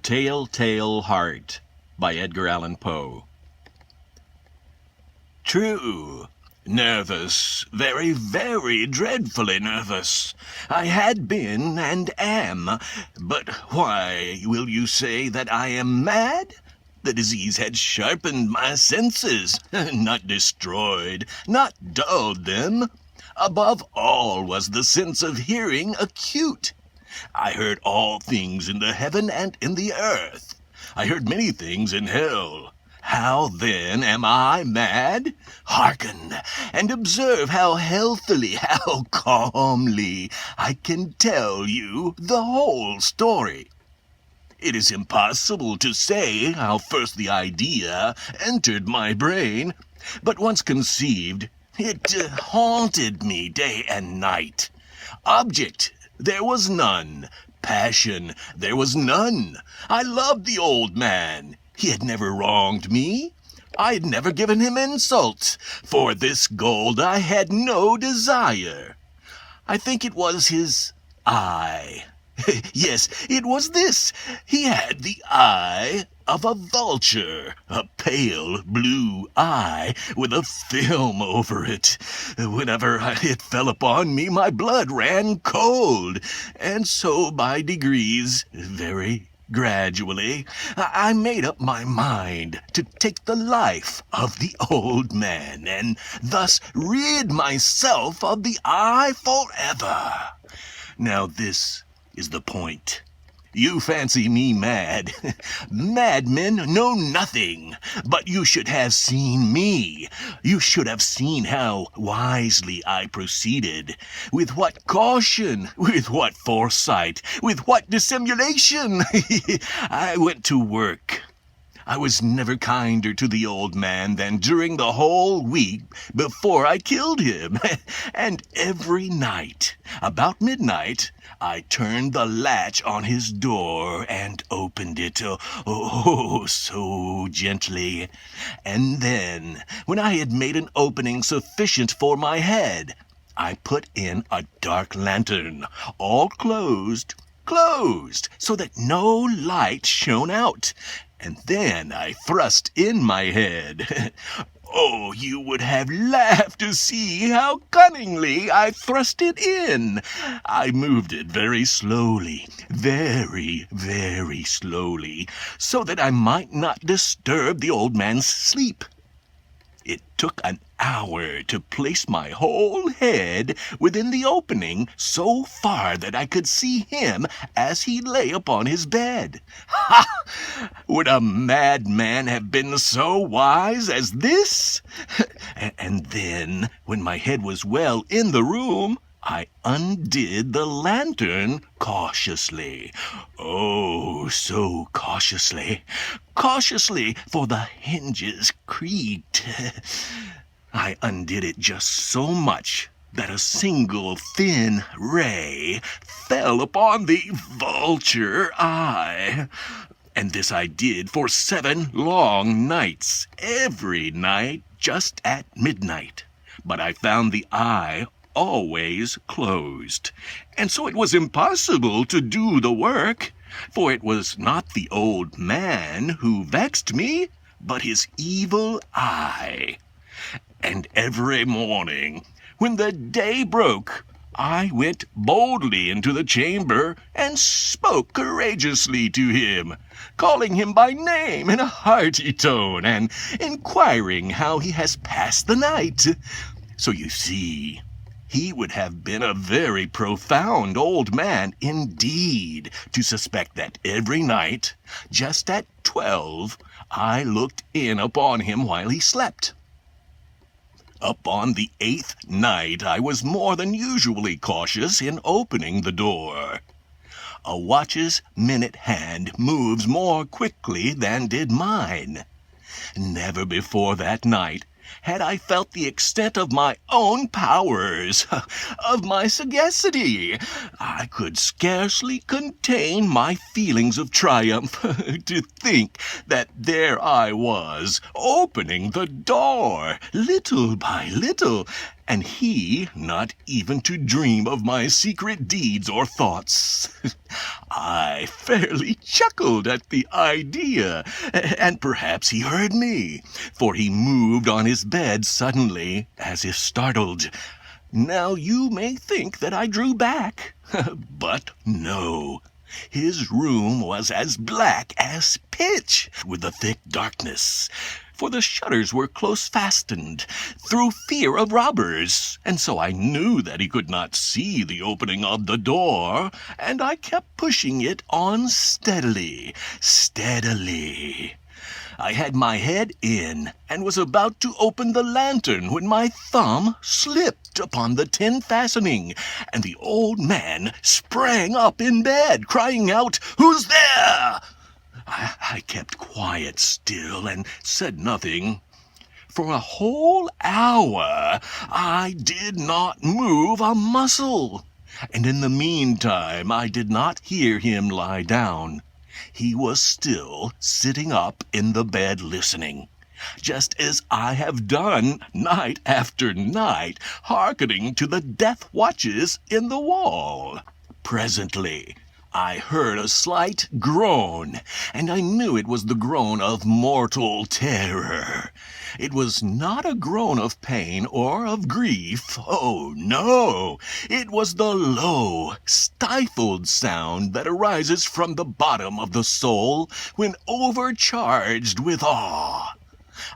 Telltale Heart by Edgar Allan Poe. True. Nervous, very, very dreadfully nervous. I had been and am. But why will you say that I am mad? The disease had sharpened my senses, not destroyed, not dulled them. Above all was the sense of hearing acute. I heard all things in the heaven and in the earth. I heard many things in hell. How then am I mad? Hearken, and observe how healthily, how calmly I can tell you the whole story. It is impossible to say how first the idea entered my brain, but once conceived, it haunted me day and night. Object, there was none. Passion, there was none. I loved the old man. He had never wronged me. I had never given him insult. For this gold I had no desire. I think it was his eye. Yes, it was this. He had the eye of a vulture, a pale blue eye with a film over it. Whenever it fell upon me, my blood ran cold, and so by degrees, very gradually, I made up my mind to take the life of the old man, and thus rid myself of the eye forever. Now this is the point. You fancy me mad. Madmen know nothing, but you should have seen me. You should have seen how wisely I proceeded, with what caution, with what foresight, with what dissimulation. I went to work. I was never kinder to the old man than during the whole week before I killed him. And every night, about midnight, I turned the latch on his door and opened it, oh, so gently. And then, when I had made an opening sufficient for my head, I put in a dark lantern, all closed, so that no light shone out. And then I thrust in my head. Oh, you would have laughed to see how cunningly I thrust it in. I moved it very slowly, very, very slowly, so that I might not disturb the old man's sleep. It took an hour to place my whole head within the opening so far that I could see him as he lay upon his bed. Ha! Would a madman have been so wise as this? And then, when my head was well in the room, I undid the lantern cautiously. Oh, so cautiously. Cautiously, for the hinges creaked. I undid it just so much that a single thin ray fell upon the vulture eye. And this I did for 7 long nights, every night just at midnight. But I found the eye always closed, and so it was impossible to do the work, for it was not the old man who vexed me, but his evil eye. And every morning, when the day broke, I went boldly into the chamber and spoke courageously to him, calling him by name in a hearty tone, and inquiring how he has passed the night. So you see, he would have been a very profound old man indeed to suspect that every night, just at 12, I looked in upon him while he slept. Upon the 8th night I was more than usually cautious in opening the door. A watch's minute hand moves more quickly than did mine. Never before that night had I felt the extent of my own powers, of my sagacity. I could scarcely contain my feelings of triumph to think that there I was, opening the door, little by little, and he not even to dream of my secret deeds or thoughts. I fairly chuckled at the idea, and perhaps he heard me, for he moved on his bed suddenly, as if startled. Now you may think that I drew back, but no. His room was as black as pitch with the thick darkness, for the shutters were close fastened through fear of robbers, and so I knew that he could not see the opening of the door, and I kept pushing it on steadily. I had my head in and was about to open the lantern when my thumb slipped upon the tin fastening, and the old man sprang up in bed, crying out, "Who's there?" I kept quiet still and said nothing. For a whole hour I did not move a muscle, and in the meantime I did not hear him lie down. He was still sitting up in the bed listening, just as I have done night after night, hearkening to the death watches in the wall. Presently I heard a slight groan, and I knew it was the groan of mortal terror. It was not a groan of pain or of grief. Oh, no! It was the low, stifled sound that arises from the bottom of the soul when overcharged with awe.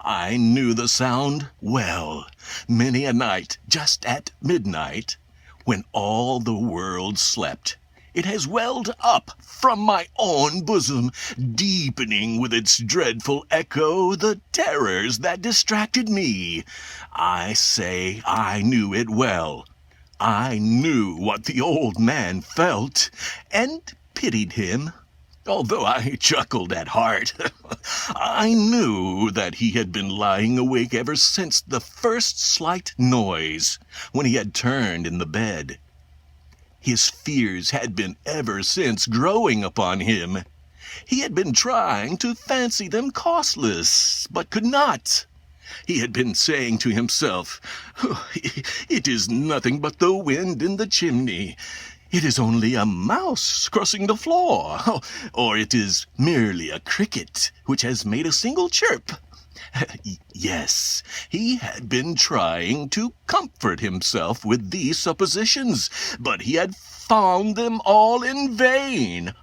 I knew the sound well. Many a night, just at midnight, when all the world slept, it has welled up from my own bosom, deepening with its dreadful echo the terrors that distracted me. I say I knew it well. I knew what the old man felt, and pitied him, although I chuckled at heart. I knew that he had been lying awake ever since the first slight noise, when he had turned in the bed. His fears had been ever since growing upon him. He had been trying to fancy them causeless, but could not. He had been saying to himself, "It is nothing but the wind in the chimney. It is only a mouse crossing the floor, or it is merely a cricket which has made a single chirp." Yes, he had been trying to comfort himself with these suppositions, but he had found them all in vain,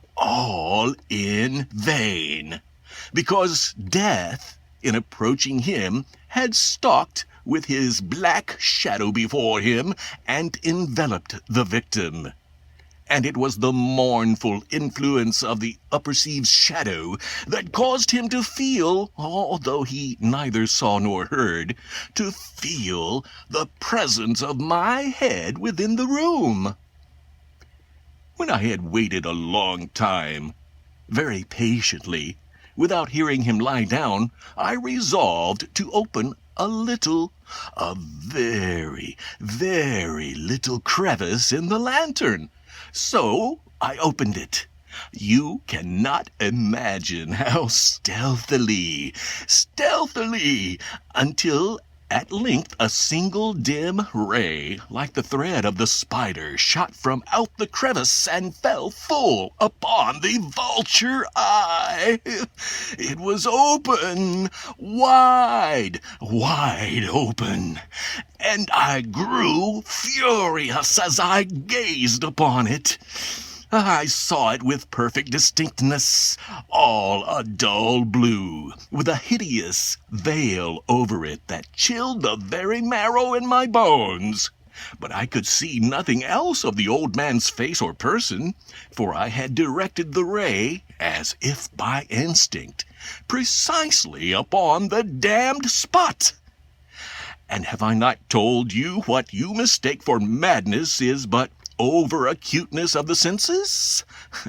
because death, in approaching him, had stalked with his black shadow before him and enveloped the victim. And it was the mournful influence of the upperceived's shadow that caused him to feel, although he neither saw nor heard, to feel the presence of my head within the room. When I had waited a long time, very patiently, without hearing him lie down, I resolved to open a very, very little crevice in the lantern. So I opened it. You cannot imagine how stealthily, until at length a single dim ray, like the thread of the spider, shot from out the crevice and fell full upon the vulture eye. It was open, wide open, and I grew furious as I gazed upon it. I saw it with perfect distinctness, all a dull blue, with a hideous veil over it that chilled the very marrow in my bones. But I could see nothing else of the old man's face or person, for I had directed the ray, as if by instinct, precisely upon the damned spot. And have I not told you what you mistake for madness is but over-acuteness of the senses?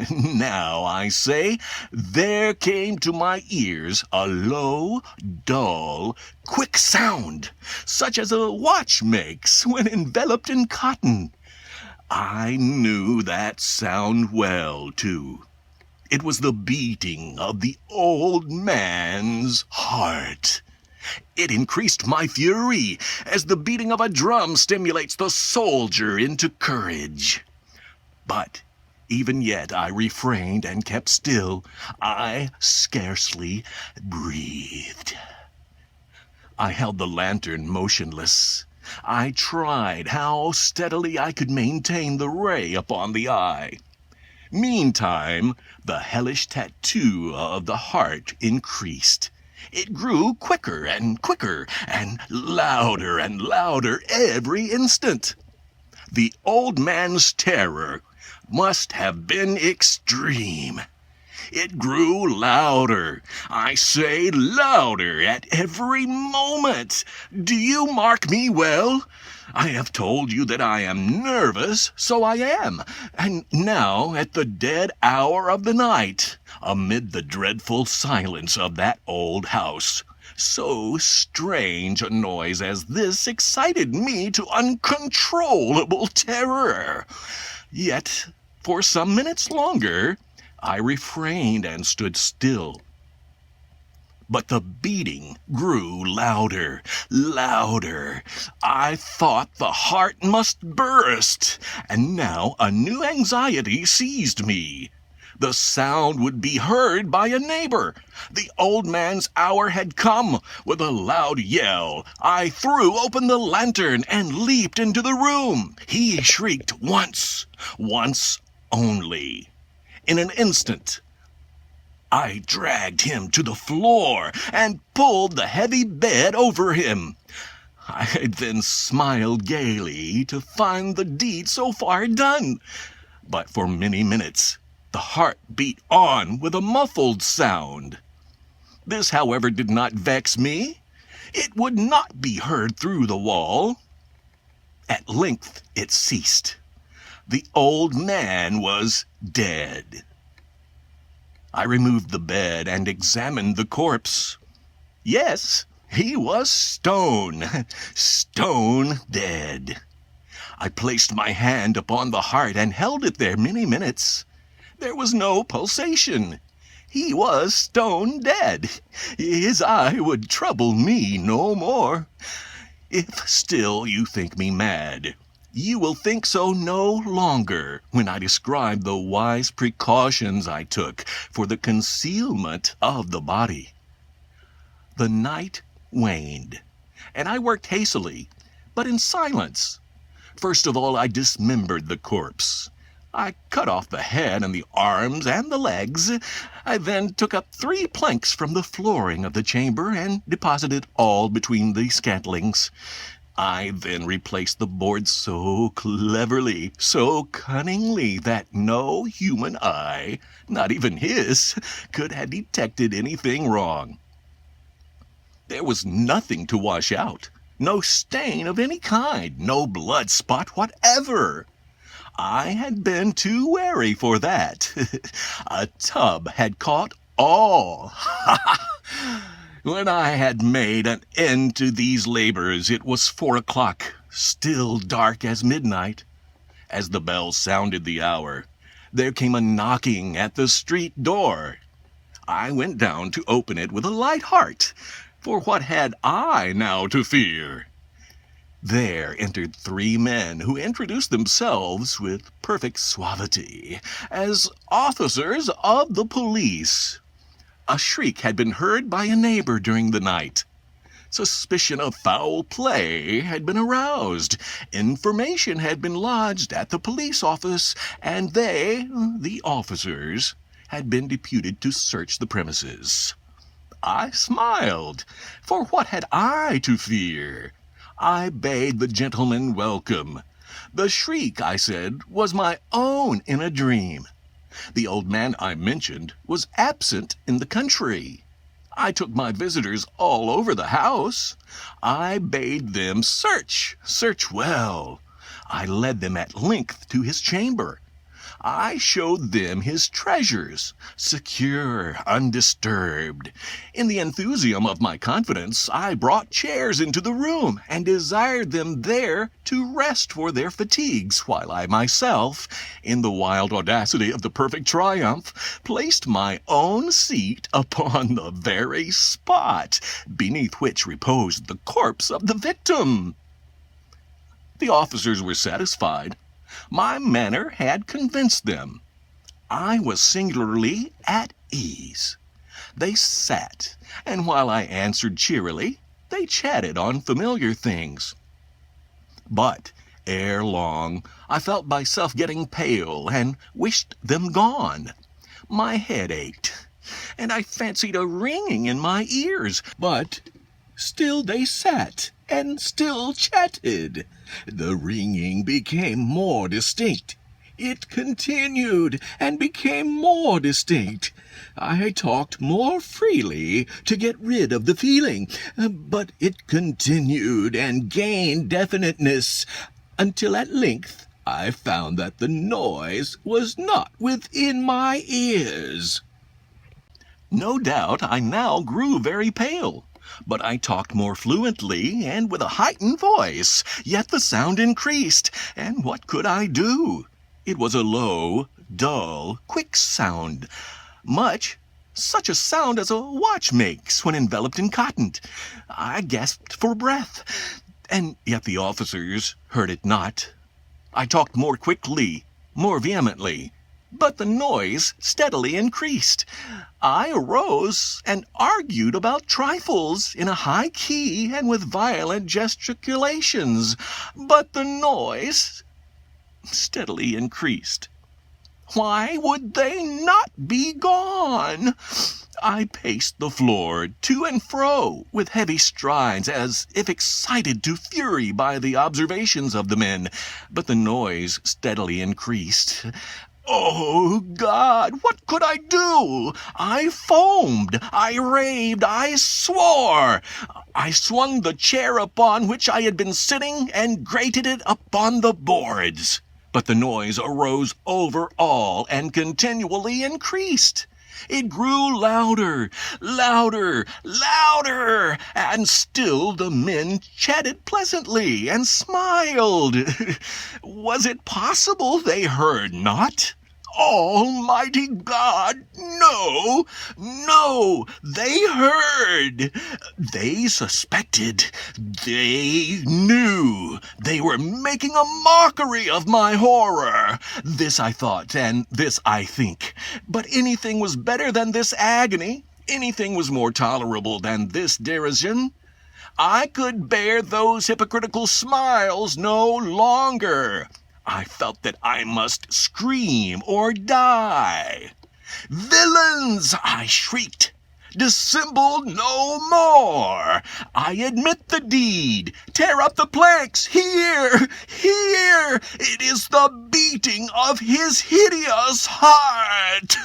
Now, I say, there came to my ears a low, dull, quick sound, such as a watch makes when enveloped in cotton. I knew that sound well, too. It was the beating of the old man's heart. It increased my fury, as the beating of a drum stimulates the soldier into courage. But even yet I refrained and kept still. I scarcely breathed. I held the lantern motionless. I tried how steadily I could maintain the ray upon the eye. Meantime, the hellish tattoo of the heart increased. It grew quicker and quicker, and louder every instant. The old man's terror must have been extreme. It grew louder, I say louder, at every moment. Do you mark me well? I have told you that I am nervous, so I am. And now, at the dead hour of the night, amid the dreadful silence of that old house, so strange a noise as this excited me to uncontrollable terror. Yet, for some minutes longer, I refrained and stood still. But the beating grew louder. I thought the heart must burst, and now a new anxiety seized me. The sound would be heard by a neighbor. The old man's hour had come. With a loud yell, I threw open the lantern and leaped into the room. He shrieked once only. In an instant, I dragged him to the floor and pulled the heavy bed over him. I then smiled gaily to find the deed so far done. But for many minutes, the heart beat on with a muffled sound. This, however, did not vex me. It would not be heard through the wall. At length it ceased. The old man was dead. I removed the bed and examined the corpse. Yes, he was stone dead. I placed my hand upon the heart and held it there many minutes. There was no pulsation. He was stone dead. His eye would trouble me no more. If still you think me mad, you will think so no longer when I describe the wise precautions I took for the concealment of the body. The night waned, and I worked hastily, but in silence. First of all, I dismembered the corpse. I cut off the head and the arms and the legs. I then took up 3 planks from the flooring of the chamber and deposited all between the scantlings. I then replaced the boards so cleverly, so cunningly, that no human eye, not even his, could have detected anything wrong. There was nothing to wash out, no stain of any kind, no blood spot whatever. I had been too wary for that. A tub had caught all. When I had made an end to these labors, it was 4 o'clock, still dark as midnight. As the bell sounded the hour, there came a knocking at the street door. I went down to open it with a light heart, for what had I now to fear? There entered 3 men who introduced themselves with perfect suavity as officers of the police. A shriek had been heard by a neighbor during the night. Suspicion of foul play had been aroused. Information had been lodged at the police office, and they, the officers, had been deputed to search the premises. I smiled, for what had I to fear? I bade the gentleman welcome. The shriek, I said, was my own in a dream. The old man I mentioned was absent in the country. I took my visitors all over the house. I bade them search well. I led them at length to his chamber. I showed them his treasures, secure, undisturbed. In the enthusiasm of my confidence, I brought chairs into the room and desired them there to rest for their fatigues, while I myself, in the wild audacity of the perfect triumph, placed my own seat upon the very spot beneath which reposed the corpse of the victim. The officers were satisfied. My manner had convinced them. I was singularly at ease. They sat, and while I answered cheerily, they chatted on familiar things. But ere long I felt myself getting pale and wished them gone. My head ached, and I fancied a ringing in my ears, but still they sat and still chatted. The ringing became more distinct. It continued and became more distinct. I talked more freely to get rid of the feeling, but it continued and gained definiteness, until at length I found that the noise was not within my ears. No doubt I now grew very pale, but I talked more fluently and with a heightened voice, yet the sound increased, and what could I do? It was a low, dull, quick sound, such a sound as a watch makes when enveloped in cotton. I gasped for breath, and yet the officers heard it not. I talked more quickly, more vehemently, but the noise steadily increased. I arose and argued about trifles in a high key and with violent gesticulations, but the noise steadily increased. Why would they not be gone? I paced the floor to and fro with heavy strides, as if excited to fury by the observations of the men, but the noise steadily increased. Oh, God, what could I do? I foamed, I raved, I swore. I swung the chair upon which I had been sitting and grated it upon the boards. But the noise arose over all and continually increased. It grew louder, louder, louder, and still the men chatted pleasantly and smiled. Was it possible they heard not? Almighty God, no, no, they heard. They suspected. They knew. They were making a mockery of my horror. This I thought, and this I think. But anything was better than this agony. Anything was more tolerable than this derision. I could bear those hypocritical smiles no longer. I felt that I must scream or die. "Villains!" I shrieked. "Dissemble no more! I admit the deed! Tear up the planks! Here! Here! It is the beating of his hideous heart!"